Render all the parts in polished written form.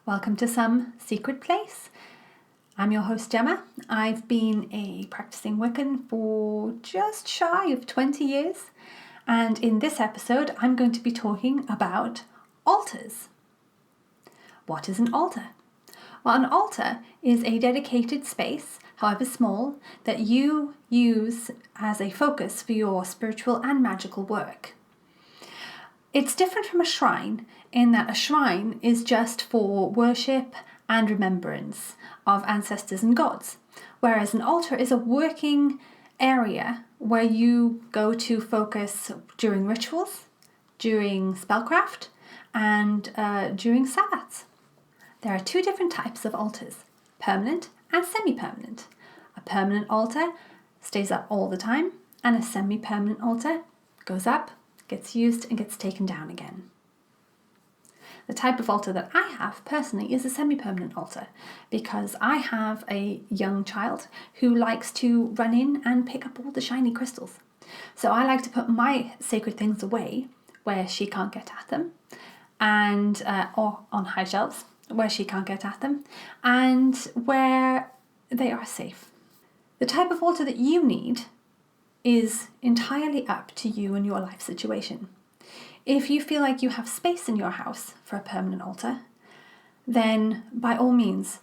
Welcome to Some Secret Place. I'm your host Gemma. I've been a practicing Wiccan for just shy of 20 years, and in this episode I'm going to be talking about altars. What is an altar? Well, an altar is a dedicated space, however small, that you use as a focus for your spiritual and magical work. It's different from a shrine in that a shrine is just for worship and remembrance of ancestors and gods, whereas an altar is a working area where you go to focus during rituals, during spellcraft, and during sabbats. There are two different types of altars, permanent and semi-permanent. A permanent altar stays up all the time, and a semi-permanent altar goes up, gets used, and gets taken down again. The type of altar that I have personally is a semi-permanent altar because I have a young child who likes to run in and pick up all the shiny crystals. So I like to put my sacred things away where she can't get at them, and or on high shelves where she can't get at them, and where they are safe. The type of altar that you need is entirely up to you and your life situation. If you feel like you have space in your house for a permanent altar, then by all means,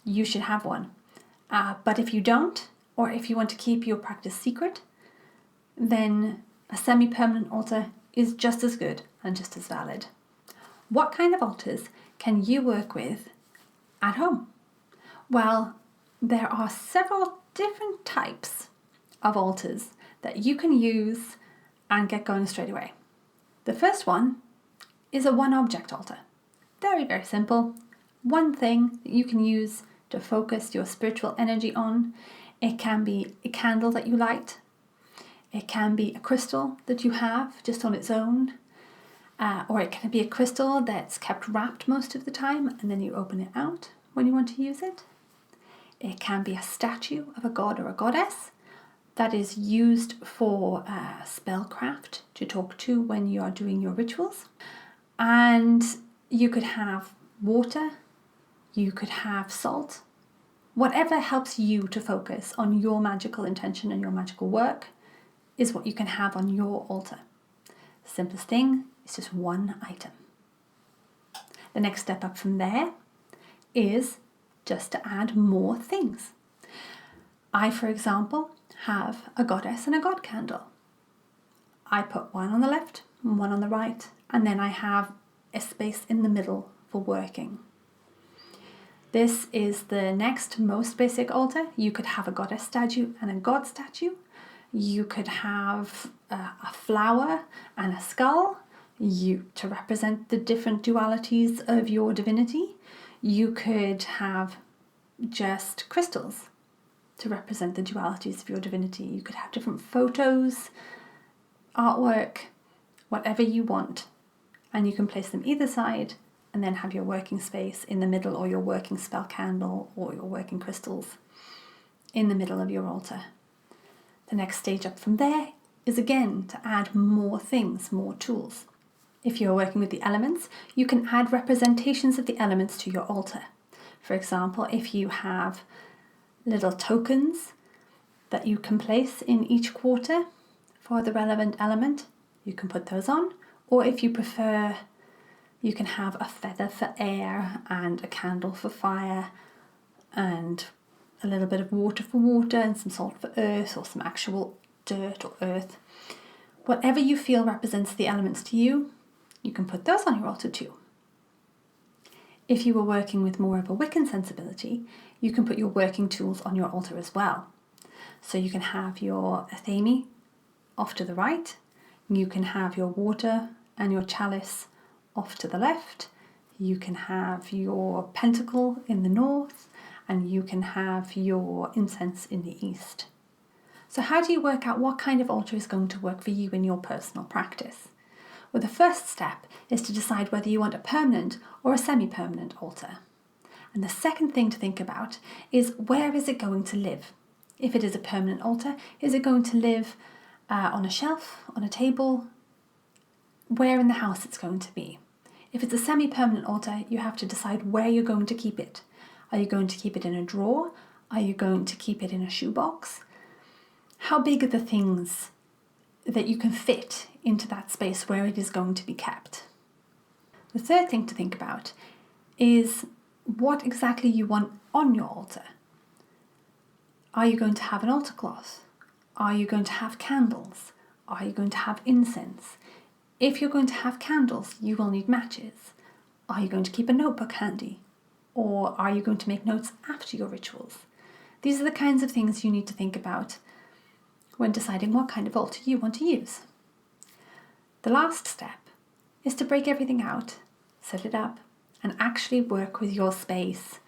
you should have one. But if you don't, or if you want to keep your practice secret, then a semi-permanent altar is just as good and just as valid. What kind of altars can you work with at home? Well, there are several different types of altars that you can use and get going straight away. The first one is a one-object altar. Very, very simple. One thing that you can use to focus your spiritual energy on. It can be a candle that you light. It can be a crystal that you have just on its own. Or it can be a crystal that's kept wrapped most of the time and then you open it out when you want to use it. It can be a statue of a god or a goddess that is used for spellcraft to talk to when you are doing your rituals. And you could have water, you could have salt. Whatever helps you to focus on your magical intention and your magical work is what you can have on your altar. The simplest thing is just one item. The next step up from there is just to add more things. I, for example, have a goddess and a god candle. I put one on the left and one on the right, and then I have a space in the middle for working. This is the next most basic altar. You could have a goddess statue and a god statue. You could have a flower and a skull to represent the different dualities of your divinity. You could have just crystals to represent the dualities of your divinity. You could have different photos, artwork, whatever you want, and you can place them either side and then have your working space in the middle, or your working spell candle or your working crystals in the middle of your altar. The next stage up from there is again to add more things, more tools. If you're working with the elements, you can add representations of the elements to your altar. For example, if you have little tokens that you can place in each quarter for the relevant element, you can put those on. Or if you prefer, you can have a feather for air and a candle for fire and a little bit of water for water and some salt for earth, or some actual dirt or earth. Whatever you feel represents the elements to you, you can put those on your altar too. If you were working with more of a Wiccan sensibility, you can put your working tools on your altar as well. So you can have your athame off to the right, you can have your water and your chalice off to the left, you can have your pentacle in the north, and you can have your incense in the east. So how do you work out what kind of altar is going to work for you in your personal practice? Well, the first step is to decide whether you want a permanent or a semi-permanent altar. And the second thing to think about is, where is it going to live? If it is a permanent altar, is it going to live on a shelf, on a table? Where in the house it's going to be? If it's a semi-permanent altar, you have to decide where you're going to keep it. Are you going to keep it in a drawer? Are you going to keep it in a shoebox? How big are the things that you can fit into that space where it is going to be kept? The third thing to think about is what exactly you want on your altar. Are you going to have an altar cloth? Are you going to have candles? Are you going to have incense? If you're going to have candles, you will need matches. Are you going to keep a notebook handy? Or are you going to make notes after your rituals? These are the kinds of things you need to think about when deciding what kind of altar you want to use. The last step is to break everything out, set it up, and actually work with your space.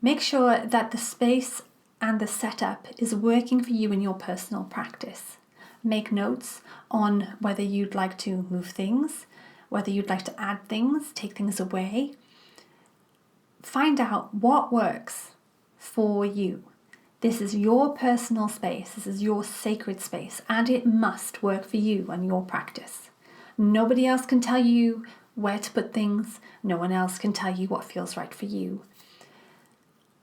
Make sure that the space and the setup is working for you in your personal practice. Make notes on whether you'd like to move things, whether you'd like to add things, take things away. Find out what works for you. This is your personal space, this is your sacred space, and it must work for you and your practice. Nobody else can tell you where to put things, no one else can tell you what feels right for you.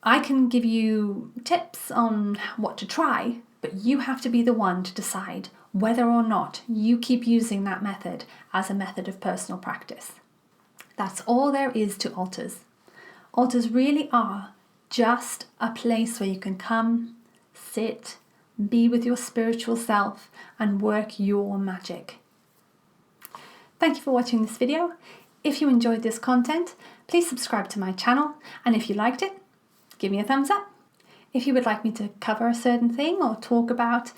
I can give you tips on what to try, but you have to be the one to decide whether or not you keep using that method as a method of personal practice. That's all there is to altars. Altars really are just a place where you can come, sit, be with your spiritual self, and work your magic. Thank you for watching this video. If you enjoyed this content, please subscribe to my channel, and if you liked it, give me a thumbs up. If you would like me to cover a certain thing or talk about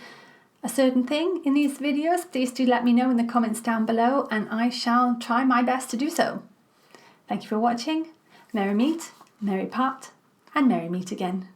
a certain thing in these videos, please do let me know in the comments down below, and I shall try my best to do so. Thank you for watching. Merry meet, merry part, and merry meet again.